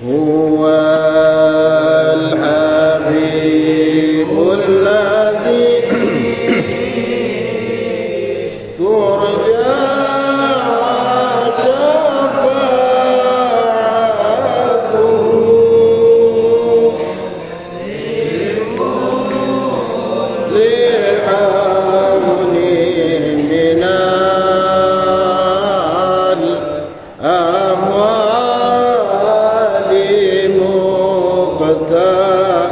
هو الحبيب الذي ترجى شفاعته لحول من الأموال مقتدر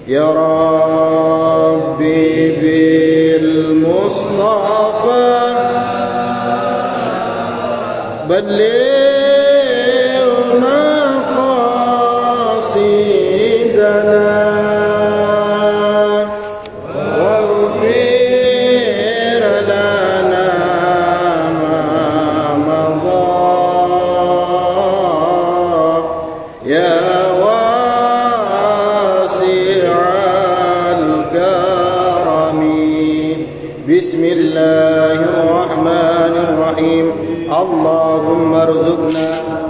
يا ربي بالمصطفى بلغ مقاصدنا واغفر لنا ما مضى يا واسع الكرم بسم الله الرحمن الرحيم اللهم ارزقنا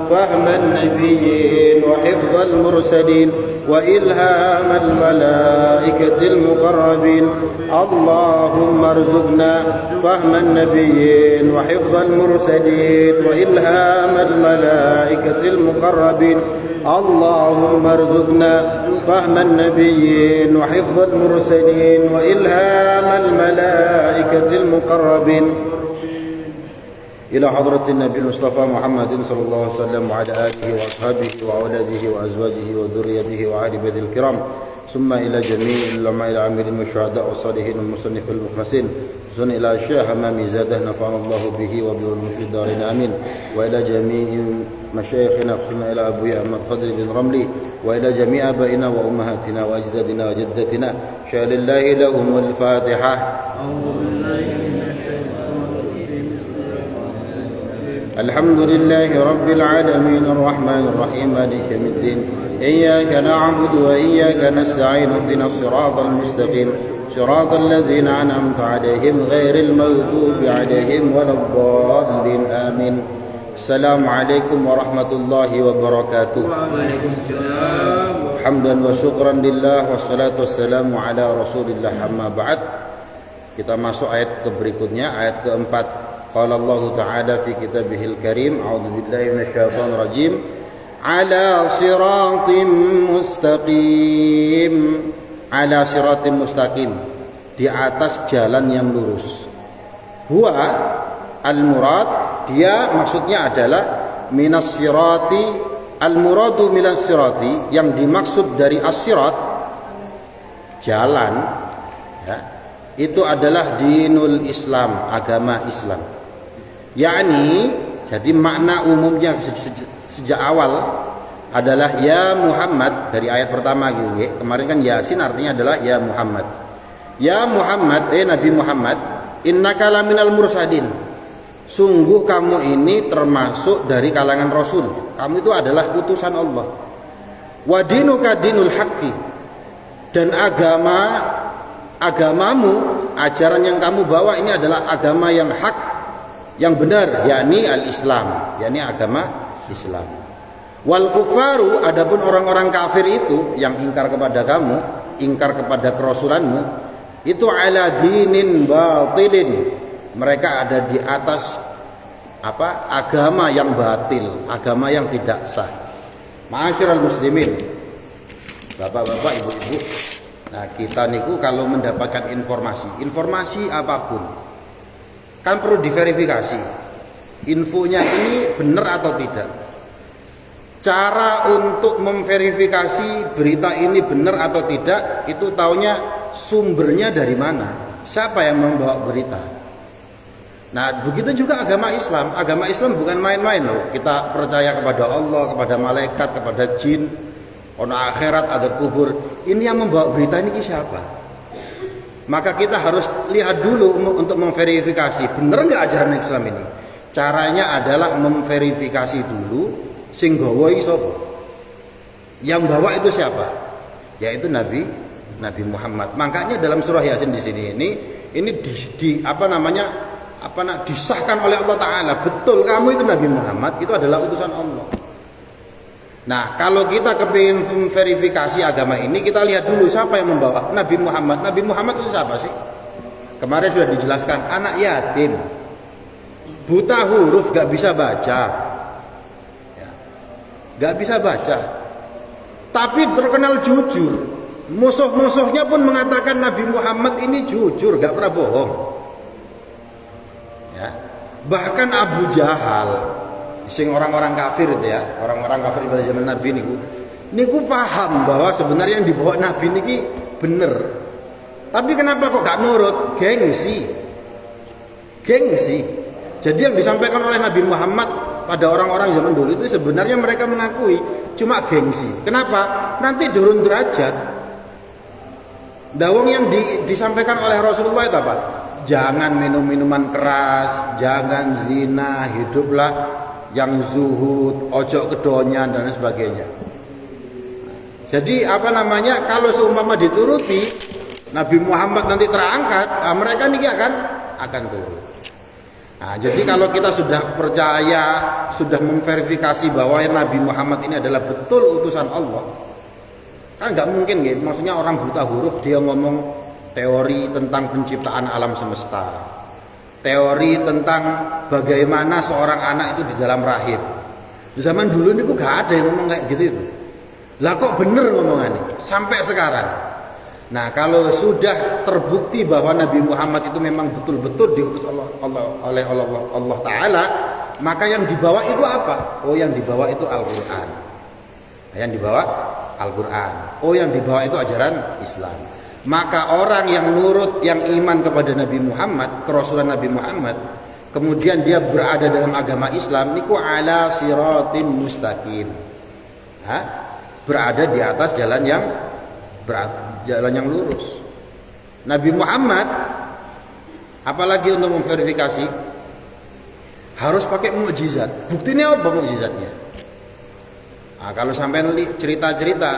فهم النبيين وحفظ المرسلين وإلهام الملائكة المقربين اللهم ارزقنا فهم النبيين وحفظ المرسلين وإلهام الملائكة المقربين اللهم ارزقنا فهم النبيين وحفظ المرسلين وإلهام الملائكة المقربين إلى حضرة النبي المصطفى محمد صلى الله عليه وسلم وعلى آله وأصحابه وأولاده وأزواجه وذريته وآل بيته الكرام ثم إلى جميع العلماء العاملين والشهداء والصالحين والمصنف المخلصين ثم إلى الشيخ أمامي زاده نفعنا الله به وبعلومه في الدارين آمين وإلى جميع مشايخنا خصوصا إلى أبوي أحمد قدر بن رملي وإلى جميع آبائنا وأمهاتنا وأجدادنا وجدتنا شاء لله لهم الفاتحة. الحمد لله رب العالمين الرحمن الرحيم مالك يوم الدين إياك نعبد وإياك نستعين اهدنا الصراط المستقيم صراط الذين أنعمت عليهم غير المغضوب عليهم ولا الضالين آمين. السلام عليكم ورحمة الله وبركاته. وعليكم السلام. حمدا وشكرا لله والصلاة والسلام على رسول الله أما بعد. Kita masuk ayat ke berikutnya, ayat keempat. Qala Allah Ta'ala fi kitabihil karim a'udzu billahi minasyaitonir rajim ala siratim mustaqim ala siratim mustaqim di atas jalan yang lurus. Huwa al-murad dia maksudnya adalah minas sirati al-muradu minas sirati yang dimaksud dari as-sirat jalan ya, itu adalah dinul Islam agama Islam. Yakni jadi makna umumnya sejak awal adalah ya Muhammad dari ayat pertama gitu. Kemarin kan Yasin artinya adalah ya Muhammad. Ya Muhammad Nabi Muhammad innaka laminal mursadin. Sungguh kamu ini termasuk dari kalangan rasul. Kamu itu adalah utusan Allah. Wa dinuka dinul haqqi. Dan agamamu, ajaran yang kamu bawa ini adalah agama yang hak, yang benar, yakni al-Islam, yakni agama Islam. Wal kufaru, adapun orang-orang kafir itu yang ingkar kepada kamu, ingkar kepada kerasulanmu, itu ala dinin batilin. Mereka ada di atas agama yang batil, agama yang tidak sah. Ma'asyiral muslimin, bapak-bapak, ibu-ibu. Nah, kita niku kalau mendapatkan informasi apapun kan perlu diverifikasi infonya ini benar atau tidak. Cara untuk memverifikasi berita ini benar atau tidak itu taunya sumbernya dari mana, siapa yang membawa berita. Nah begitu juga agama Islam. Agama Islam bukan main-main loh. Kita percaya kepada Allah, kepada malaikat, kepada jin, ono akhirat, ada kubur. Ini yang membawa berita ini siapa? Maka kita harus lihat dulu untuk memverifikasi benar nggak ajaran Islam ini. Caranya adalah memverifikasi dulu sing gawa sapa. Yang bawa itu siapa? Yaitu Nabi Muhammad. Makanya dalam surah Yasin di sini ini disahkan oleh Allah Ta'ala, betul kamu itu Nabi Muhammad, itu adalah utusan Allah. Nah, kalau kita kepingin verifikasi agama ini, kita lihat dulu siapa yang membawa Nabi Muhammad. Nabi Muhammad itu siapa sih? Kemarin sudah dijelaskan, anak yatim, buta huruf, gak bisa baca ya, gak bisa baca, tapi terkenal jujur. Musuh-musuhnya pun mengatakan Nabi Muhammad ini jujur, gak pernah bohong ya. Bahkan Abu Jahal, sing orang-orang kafir itu ya, orang-orang kafir pada zaman Nabi niku paham bahwa sebenarnya yang dibawa Nabi niki bener. Tapi kenapa kok gak nurut? Gengsi. Jadi yang disampaikan oleh Nabi Muhammad pada orang-orang zaman dulu itu sebenarnya mereka mengakui cuma gengsi. Kenapa? Nanti turun derajat. Dawang yang disampaikan oleh Rasulullah itu apa? Jangan minum minuman keras, jangan zina, hiduplah yang zuhud, ojo kedonyan dan sebagainya. Jadi kalau seumpama dituruti Nabi Muhammad nanti terangkat, mereka ini akan turun. Nah, jadi kalau kita sudah percaya, sudah memverifikasi bahwa Nabi Muhammad ini adalah betul utusan Allah, kan nggak mungkin gitu. Maksudnya orang buta huruf dia ngomong teori tentang penciptaan alam semesta, teori tentang bagaimana seorang anak itu di dalam rahim. Di zaman dulu ini kok nggak ada yang ngomong kayak gitu itu. Lah kok bener ngomongannya sampai sekarang. Nah, kalau sudah terbukti bahwa Nabi Muhammad itu memang betul-betul diutus oleh Allah Ta'ala, maka yang dibawa itu apa? Oh, yang dibawa itu Al-Quran. Yang dibawa Al-Quran. Oh, yang dibawa itu ajaran Islam. Maka orang yang nurut, yang iman kepada Nabi Muhammad, kerasulan Nabi Muhammad, kemudian dia berada dalam agama Islam, niku ala siratim mustaqim. Berada di atas jalan yang lurus. Nabi Muhammad apalagi untuk memverifikasi harus pakai mukjizat. Buktinya apa mukjizatnya? Nah, kalau sampai cerita-cerita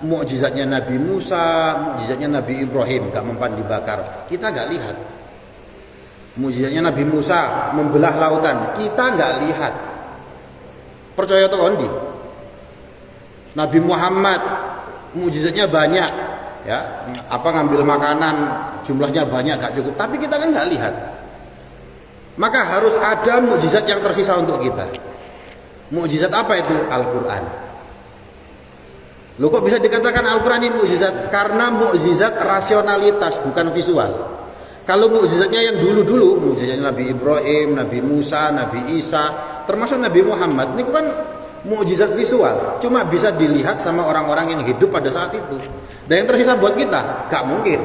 mukjizatnya Nabi Musa, mukjizatnya Nabi Ibrahim gak mempan dibakar, kita gak lihat. Mukjizatnya Nabi Musa membelah lautan, kita gak lihat. Percaya atau kondi? Nabi Muhammad mukjizatnya banyak ya, ngambil makanan jumlahnya banyak gak cukup, tapi kita kan nggak lihat. Maka harus ada mukjizat yang tersisa untuk kita. Mukjizat apa itu? Al-Quran. Loh, kok bisa dikatakan Al-Quran ini mukjizat? Karena mukjizat rasionalitas, bukan visual. Kalau mukjizatnya yang dulu-dulu, mukjizatnya Nabi Ibrahim, Nabi Musa, Nabi Isa, termasuk Nabi Muhammad, ini kan mukjizat visual, cuma bisa dilihat sama orang-orang yang hidup pada saat itu. Dan yang tersisa buat kita, gak mungkin.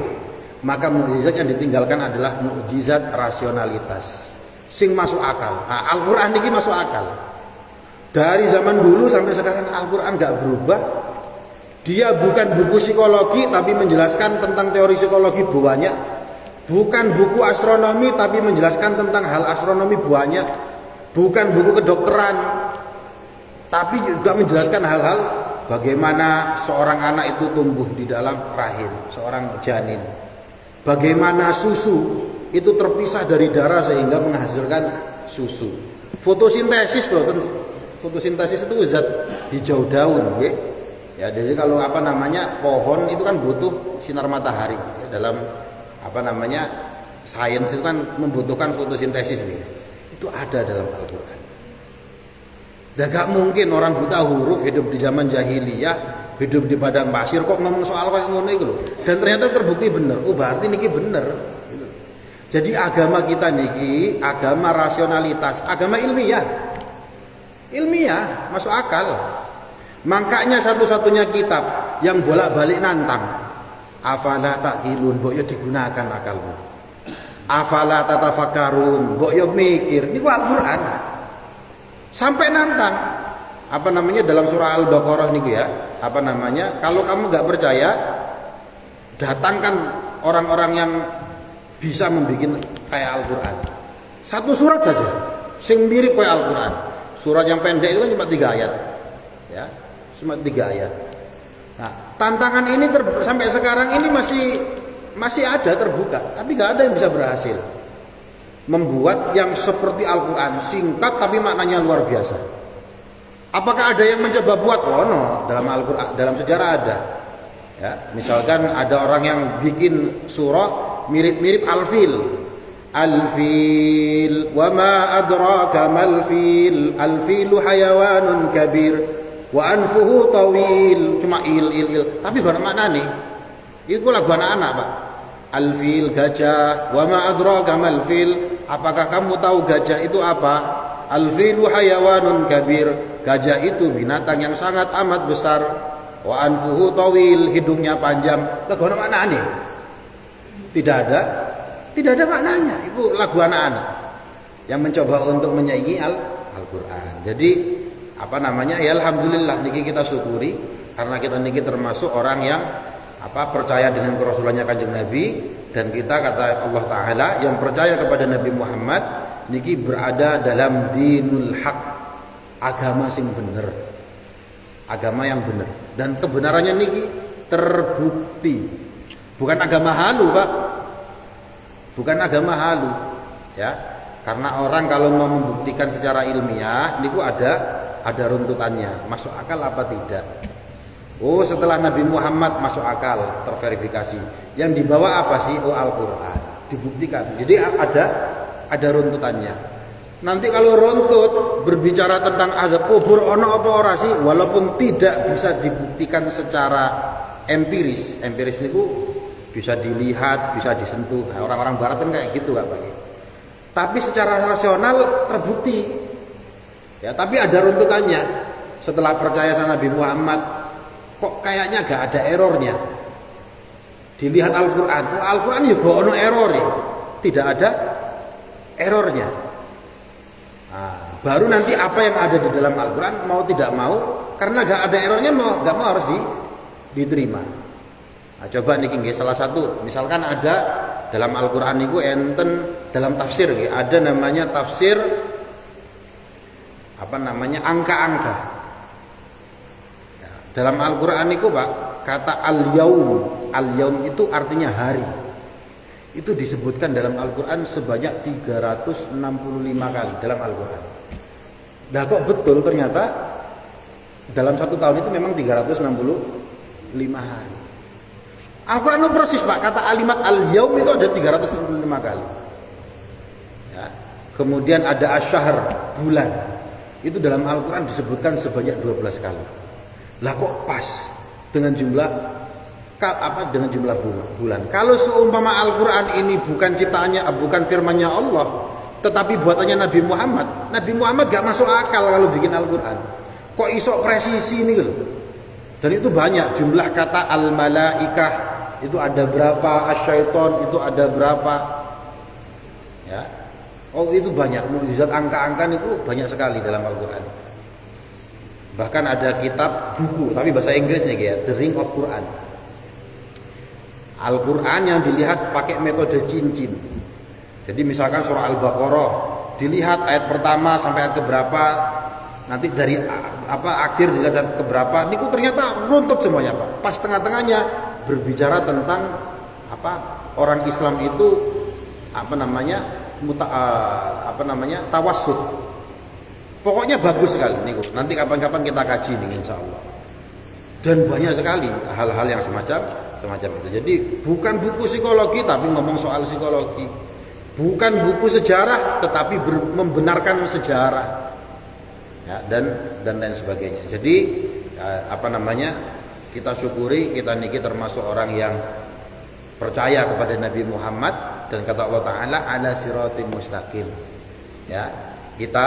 Maka mukjizat yang ditinggalkan adalah mukjizat rasionalitas, sing masuk akal. Nah, Al-Quran ini masuk akal. Dari zaman dulu sampai sekarang Al-Quran gak berubah. Dia bukan buku psikologi tapi menjelaskan tentang teori psikologi banyak. Bukan buku astronomi tapi menjelaskan tentang hal astronomi banyak. Bukan buku kedokteran tapi juga menjelaskan hal-hal bagaimana seorang anak itu tumbuh di dalam rahim seorang janin, bagaimana susu itu terpisah dari darah sehingga menghasilkan susu. Fotosintesis loh, fotosintesis itu zat hijau daun ya. Jadi kalau pohon itu kan butuh sinar matahari ya, dalam sains itu kan membutuhkan fotosintesis itu ada dalam Al-Quran. Dan gak mungkin orang buta huruf hidup di zaman jahiliyah, hidup di padang pasir kok ngomong soal kayak ngono itu loh. Dan ternyata terbukti bener. Oh, berarti niki bener. Jadi agama kita niki agama rasionalitas, agama ilmiah. Ilmiah, masuk akal. Makanya satu-satunya kitab yang bolak-balik nantang. Afala taqilun, mbok yo digunakan akalmu. Afala tatafakkarun, mbok yo mikir. Niku Al-Qur'an. Sampai nantang dalam surah Al-Baqarah niku ya, kalau kamu nggak percaya, datangkan orang-orang yang bisa membuat kayak Al-Quran. Satu surat saja sing mirip kayak Al-Quran. Surat yang pendek itu kan cuma 3 ayat ya, cuma 3 ayat. Nah, tantangan ini sampai sekarang ini masih ada terbuka, tapi nggak ada yang bisa berhasil. membuat yang seperti Al-Quran, singkat tapi maknanya luar biasa. Apakah ada yang mencoba buat? Oh no, dalam Al-Quran, dalam sejarah ada. Ya, misalkan ada orang yang bikin surah mirip-mirip Al-Fil. Al-Fil, wa ma adraka mal-fil, al-filu hayawanun kabir, wa anfuhu tawil. Cuma il. Tapi gak ada makna nih. Itu lagu anak-anak, Pak. Al-fil, gajah, wa ma adraka mal-fil. Apakah kamu tahu gajah itu apa? Al-filu hayawanun kabir. Gajah itu binatang yang sangat amat besar. Wa anfuhu tawil, hidungnya panjang. Lagu ada makna nih? Tidak ada maknanya. Itu lagu anak-anak yang mencoba untuk menyaingi Al-Quran. Jadi ya alhamdulillah niki kita syukuri karena kita niki termasuk orang yang percaya dengan kerasulannya Kanjeng Nabi, dan kita kata Allah Ta'ala yang percaya kepada Nabi Muhammad niki berada dalam dinul haq, agama sing bener, agama yang bener, dan kebenarannya niki terbukti, bukan agama halu, Pak, bukan agama halu, ya. Karena orang kalau mau membuktikan secara ilmiah niku ada runtutannya, masuk akal apa tidak. Oh, setelah Nabi Muhammad masuk akal, terverifikasi. Yang dibawa apa sih? Oh, Al-Quran. Dibuktikan. Jadi ada runtutannya. Nanti kalau runtut berbicara tentang azab kubur ono apa ora sih, walaupun tidak bisa dibuktikan secara empiris. Empiris itu bisa dilihat, bisa disentuh. Nah, orang-orang barat kan kayak gitu, Pak. Tapi secara rasional terbukti. Ya, tapi ada runtutannya. Setelah percaya sama Nabi Muhammad, kok kayaknya gak ada errornya. Dilihat Al-Quran, Al-Quran juga ono error ya, tidak ada errornya. Nah, baru nanti apa yang ada di dalam Al-Quran mau tidak mau, karena gak ada errornya gak mau harus diterima. Nah, coba nih salah satu, misalkan ada dalam Al-Quran itu enten dalam tafsir, ada namanya tafsir angka-angka. Dalam Al-Quran itu, Pak, kata al-yaum itu artinya hari. Itu disebutkan dalam Al-Quran sebanyak 365 kali dalam Al-Quran. Nah, kok betul ternyata dalam satu tahun itu memang 365 hari. Al-Quran itu persis, Pak, kata kalimat al-yaum itu ada 365 kali. Ya. Kemudian ada asy-syahr, bulan. Itu dalam Al-Quran disebutkan sebanyak 12 kali. Lah kok pas dengan jumlah bulan? Kalau seumpama Al-Quran ini bukan ciptaannya, bukan firmannya Allah, tetapi buatannya Nabi Muhammad gak masuk akal kalau bikin Al-Quran. Kok iso presisi ini loh? Dan itu banyak jumlah kata al-malaikah, itu ada berapa, asyaiton itu ada berapa, ya. Oh, itu banyak mukjizat, angka-angka itu banyak sekali dalam Al-Quran. Bahkan ada kitab buku tapi bahasa Inggrisnya The Ring of Quran. Al-Quran yang dilihat pakai metode cincin. Jadi misalkan surah Al-Baqarah dilihat ayat pertama sampai ayat keberapa, nanti dari akhir dilihat ayat keberapa, niku ternyata runtut semuanya, Pak. Pas tengah-tengahnya berbicara tentang orang Islam itu tawassut. Pokoknya bagus sekali niku. Nanti kapan-kapan kita kaji nih insyaallah. Dan banyak sekali hal-hal yang semacam itu. Jadi bukan buku psikologi tapi ngomong soal psikologi. Bukan buku sejarah tetapi membenarkan sejarah. Ya, dan lain sebagainya. Jadi kita syukuri kita niki termasuk orang yang percaya kepada Nabi Muhammad, dan kata Allah Ta'ala ala siratim mustaqim. Ya, kita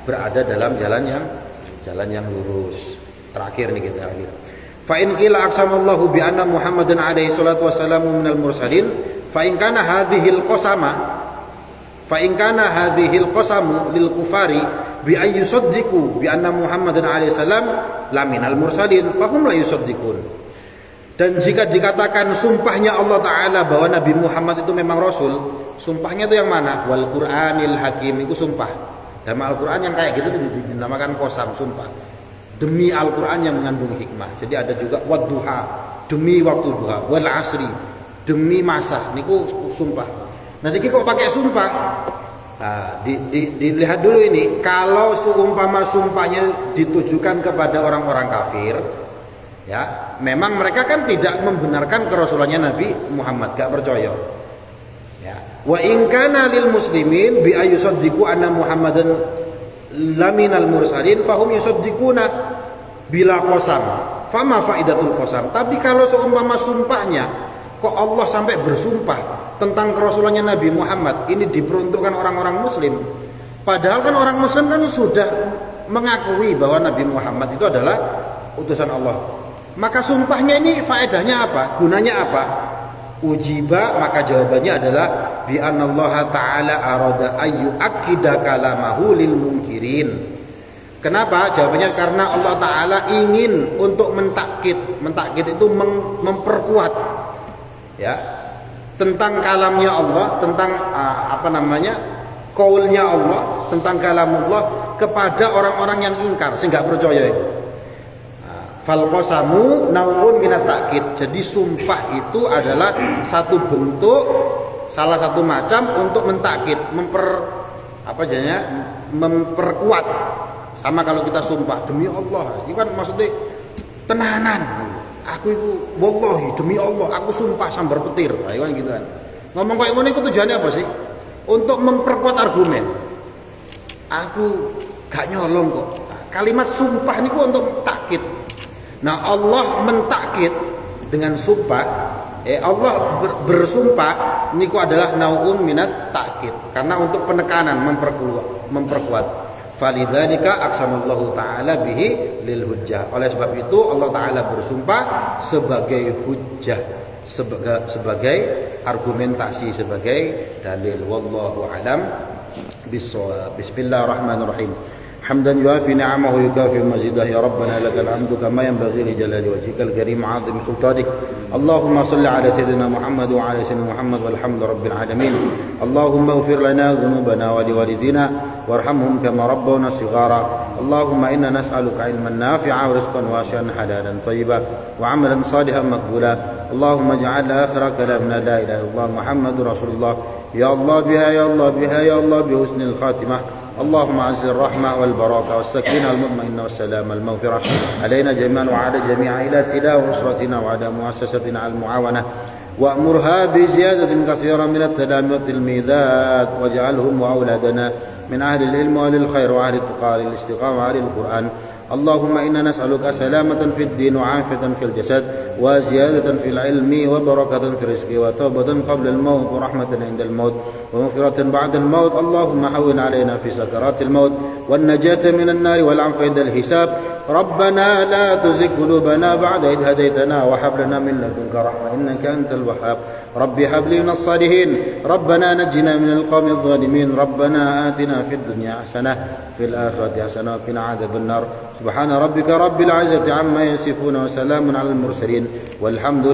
berada dalam jalan yang lurus. Terakhir nih kita akhir. Fa in qila aqsamallahu bi anna Muhammadan alaihi salatu wassalamu minal mursalin fa in kana hadhil qasamu lil kufari bi ay yusaddiqu bi anna Muhammadan alaihi salam la minal mursalin fa hum la yusaddiqun. Dan jika dikatakan sumpahnya Allah Ta'ala bahwa Nabi Muhammad itu memang Rasul, sumpahnya itu yang mana? Wal Qur'anil Hakim, itu sumpah. Dalam Al-Quran yang kayak gitu dinamakan qasam, sumpah. Demi Al-Quran yang mengandung hikmah. Jadi ada juga wadduha, demi waktu duha, wal asri, demi masa, niku sumpah. Nanti kok pakai sumpah. Nah, dilihat dulu ini, kalau seumpama sumpahnya ditujukan kepada orang-orang kafir, ya, memang mereka kan tidak membenarkan kerasulannya Nabi Muhammad, gak percaya. Ya. Wa in kana lil muslimin bi ayyusaddiqu anna Muhammadan laminal mursalin fahum yusaddiquna bila qasam. Fama faidatul qasam. Tapi kalau seumpama sumpahnya kok Allah sampai bersumpah tentang kerasulannya Nabi Muhammad, ini diperuntukkan orang-orang muslim, padahal kan orang muslim kan sudah mengakui bahwa Nabi Muhammad itu adalah utusan Allah, maka sumpahnya ini faedahnya apa, gunanya apa? Ujiba, maka jawabannya adalah bi anallaha ta'ala arada ayyu akida kalamahu lil munkirin. Kenapa? Jawabannya karena Allah Ta'ala ingin untuk mentakkid itu memperkuat, ya, tentang kalamnya Allah, tentang qaulnya Allah, tentang kalamullah kepada orang-orang yang ingkar sehingga percaya. Fal qasamu naun minat takkid. Jadi sumpah itu adalah satu bentuk, salah satu macam untuk mentakkid, memperkuat. Sama kalau kita sumpah demi Allah, itu kan maksudnya tenanan. Aku itu wallahi demi Allah aku sumpah sambar petir, ayo kan gitu kan. Ngomong kayak ngene itu tujuannya apa sih? Untuk memperkuat argumen. Aku gak nyolong kok. Kalimat sumpah niku untuk takkid. Nah, Allah mentakkid dengan sumpah, Allah bersumpah niku adalah naun minat takkid, karena untuk penekanan, memperkuat. Falidzalika aqsamallahu ta'ala bihi lil hujjah. Oleh sebab itu Allah Ta'ala bersumpah sebagai hujjah, sebagai argumentasi, sebagai dalil. Wallahu alam bissawab. Bismillahirrahmanirrahim. Hamdan yuafi ni'amahu yukafi mazidah ya Rabbana lakal hamdu kama yanbaghi li jalali wajhikal karim 'azim sultanik. Allahumma salli ala sayyidina Muhammad wa ala sayyidina Muhammad walhamdu rabbil alamin. Allahumma ighfir lana dhunubana wa liwalidina warhamhum kama rabbawna shighara. Allahumma inna nas'aluka 'ilman nafi'a wa rizqan wasi'an halalan thayyiban wa 'amalan salihan maqbula. Allahumma ij'al akhira kalamna la ilaha illallah Muhammadur Rasulullah. Ya Allah biha ya Allah biha ya Allah bi husnil khatimah. اللهم أنزل الرحمة والبركة والسكينة والمطمئنة والسلام والمغفرة علينا جميعا وعلى جميع عائلاتنا وأسرتنا وعلى مؤسستنا على المعاونة وأمرها بزيادة كثيرة من التلاميذ والتلميذات واجعلهم وأولادنا من أهل العلم وأهل الخير وأهل التقى والاستقامة وأهل القرآن. اللهم إنا نسألك سلامة في الدين وعافية في الجسد وزيادة في العلم وبركة في الرزق وتوبة قبل الموت ورحمة عند الموت ومغفرة بعد الموت. اللهم هون علينا في سكرات الموت والنجاة من النار والعفو عند الحساب. ربنا لا تزغ قلوبنا بعد إذ هديتنا وهب لنا من لدنك رحمة إنك أنت الوهاب. ربي هب لي من الصالحين. ربنا نجنا من القوم الظالمين. ربنا آتنا في الدنيا حسنة في الآخرة حسنة وقنا عذاب النار. سبحان ربك رب العزة عما يصفون وسلام على المرسلين والحمد